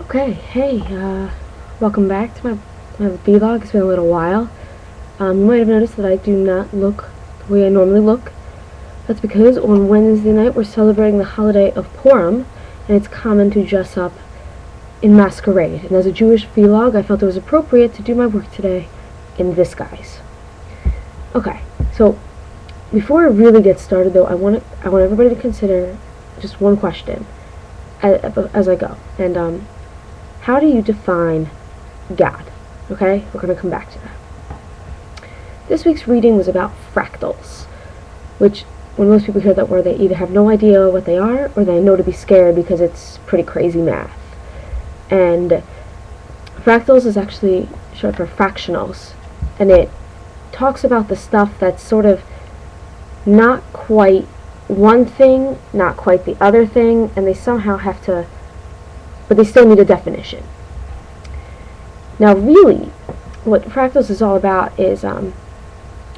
Okay, hey, welcome back to my vlog. It's been a little while. You might have noticed that I do not look the way I normally look. That's because on Wednesday night we're celebrating the holiday of Purim, and it's common to dress up in masquerade. And as a Jewish vlog, I felt it was appropriate to do my work today in this guise. Okay, so before I really get started, though, I want everybody to consider just one question as I go, and how do you define God? Okay, we're going to come back to that. This week's reading was about fractals, which when most people hear that word, they either have no idea what they are or they know to be scared because it's pretty crazy math. And fractals is actually short for fractionals, and it talks about the stuff that's sort of not quite one thing, not quite the other thing, and they somehow have to, but they still need a definition. Now really, what fractals is all about is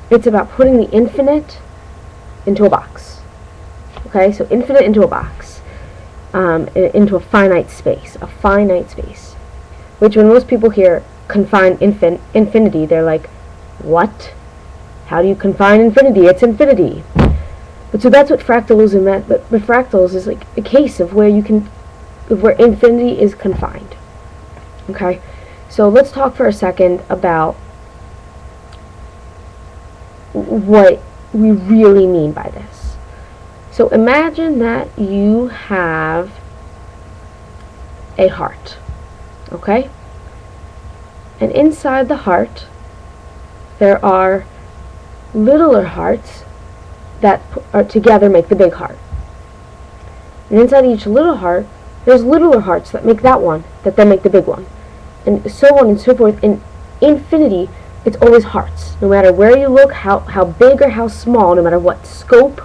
it's about putting the infinite into a box. Okay, so infinite into a box, into a finite space, which when most people hear confine infinity, they're like, what? How do you confine infinity? It's infinity. But so that's what fractals meant. But fractals is like a case of where where infinity is confined. Okay, so let's talk for a second about what we really mean by this. So imagine that you have a heart, okay? And inside the heart there are littler hearts that are together make the big heart. And inside each little heart there's littler hearts that make that one, that then make the big one. And so on and so forth. In infinity, it's always hearts. No matter where you look, how big or how small, no matter what scope,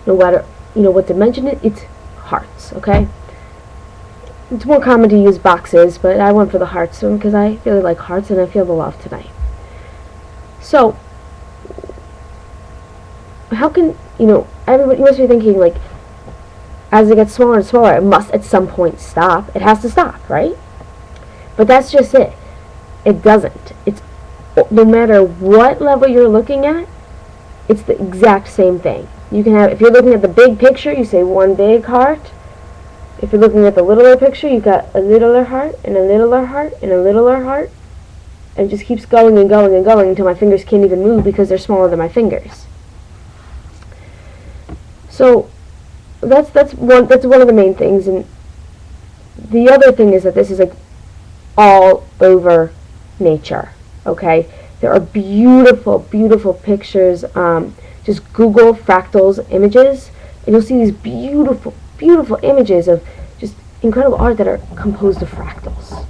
no matter what dimension it's hearts, okay? It's more common to use boxes, but I went for the hearts because I really like hearts and I feel the love tonight. So, how can, everybody must be thinking, like, as it gets smaller and smaller, it must at some point stop. It has to stop, right? But that's just it. It doesn't. It's no matter what level you're looking at, it's the exact same thing. You can have, if you're looking at the big picture, you say one big heart. If you're looking at the littler picture, you've got a littler heart and a littler heart and a littler heart. And it just keeps going and going and going until my fingers can't even move because they're smaller than my fingers. So that's one of the main things. And the other thing is that this is like all over nature. Okay, there are beautiful, beautiful pictures. Just Google fractals images, and you'll see these beautiful, beautiful images of just incredible art that are composed of fractals.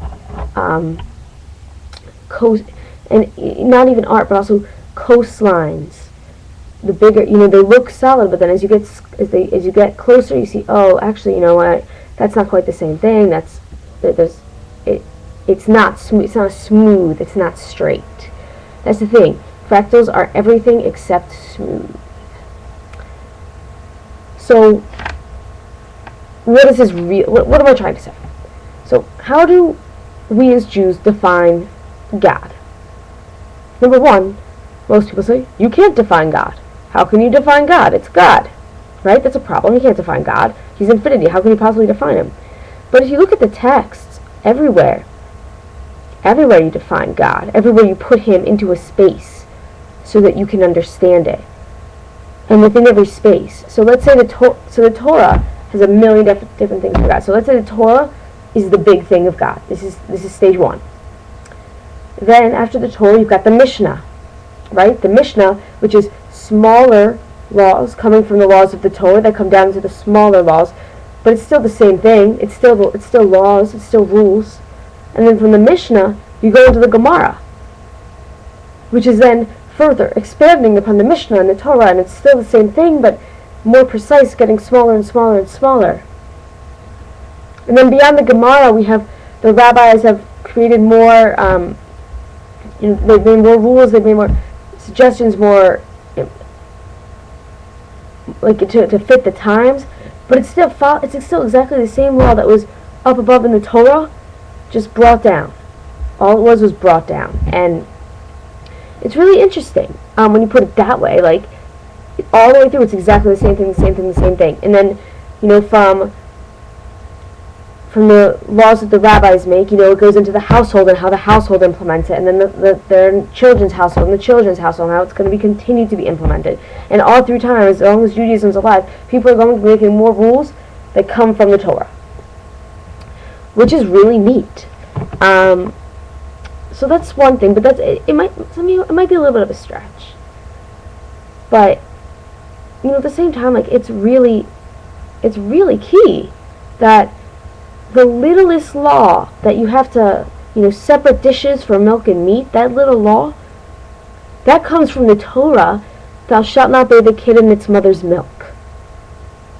And not even art, but also coastlines. The bigger, they look solid, but then as you get closer, you see, oh, actually, you know what? That's not quite the same thing. It's not smooth. It's not smooth. It's not straight. That's the thing. Fractals are everything except smooth. So, what is this real? What am I trying to say? So, how do we as Jews define God? Number one, most people say you can't define God. How can you define God? It's God, right? That's a problem. You can't define God. He's infinity. How can you possibly define him? But if you look at the texts, everywhere you define God, everywhere you put him into a space so that you can understand it, and within every space. So let's say the Torah has a million different things for God. So let's say the Torah is the big thing of God. This is stage one. Then after the Torah, you've got the Mishnah, right? The Mishnah, which is smaller laws coming from the laws of the Torah that come down to the smaller laws, but it's still the same thing. It's still laws. It's still rules. And then from the Mishnah, you go into the Gemara, which is then further expanding upon the Mishnah and the Torah, and it's still the same thing, but more precise, getting smaller and smaller and smaller. And then beyond the Gemara, we have the rabbis have created more. They've made more rules. They've made more suggestions, more like to fit the times. But it's still exactly the same law that was up above in the Torah just brought down. All it was brought down. And it's really interesting when you put it that way. Like, all the way through, it's exactly the same thing, the same thing, the same thing. And then, from the laws that the rabbis make, it goes into the household and how the household implements it, and then their children's household and the children's household, and how it's going to be continued to be implemented. And all through time, as long as Judaism is alive, people are going to be making more rules that come from the Torah, which is really neat. So that's one thing, but it might be a little bit of a stretch. But at the same time, like, it's really key that the littlest law that you have to, separate dishes for milk and meat, that little law, that comes from the Torah. Thou shalt not bathe the kid in its mother's milk.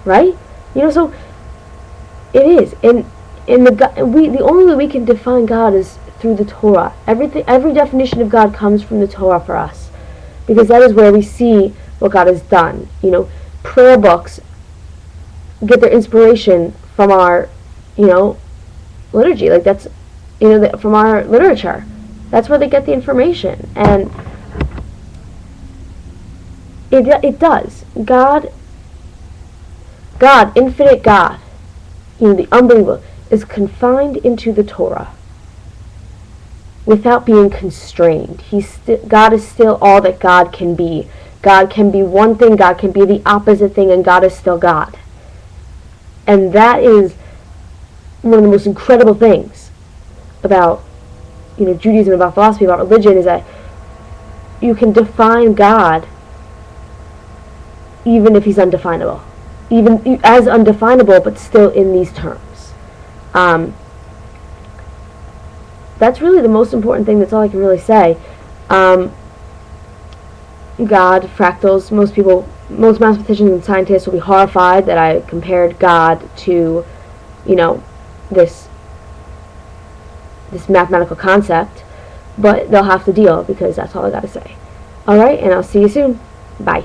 Right? So it is. And the only way we can define God is through the Torah. Every definition of God comes from the Torah for us, because that is where we see what God has done. Prayer books get their inspiration from our liturgy. Like, that's from our literature. That's where they get the information. And it does. God, infinite God, the unbelievable, is confined into the Torah without being constrained. God is still all that God can be. God can be one thing, God can be the opposite thing, and God is still God. And that is one of the most incredible things about Judaism, about philosophy, about religion, is that you can define God even if he's undefinable, even as undefinable, but still in these terms. That's really the most important thing. That's all I can really say. God, fractals, most mathematicians and scientists will be horrified that I compared God to this mathematical concept, but they'll have to deal, because that's all I gotta say. Alright, and I'll see you soon. Bye.